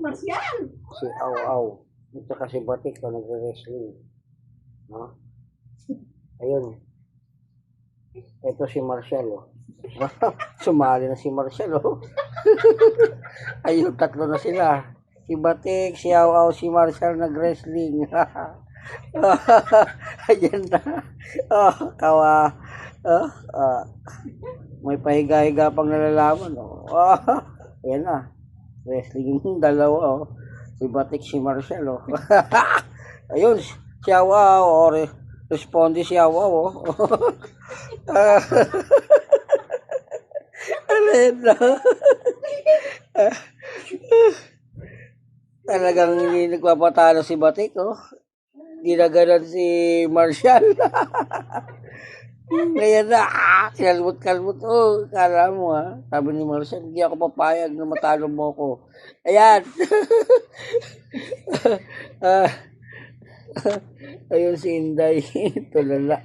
Marcial. Si Aw-Aw. At saka si Batik na nagre-wrestling. No? Ayun. Ito si Marcial, oh. Sumali na si Marcial, oh. Ayun, tatlo na sila. Si Batik, si Aw-Aw, si Marcial nag-wrestling. Ayan na. Oh, kawa. May pahiga-higa pang nalalaman, oh. Ayan na. Wrestling yung dalawa, oh. Si Batik, si Marcial, oh. Ayun, si Aw-Aw, oh. Responde si Aw-Aw, oh. Alin na. Talagang hindi nagpapatalo si Batik, oh. Ginaganon si Marcial. Ngayon na, kalmot-kalmot. Oh, kala mo ha. Sabi ni Marcial, hindi ako papayag na matalo mo ko. Ayan. Ayun si Inday. Tulala.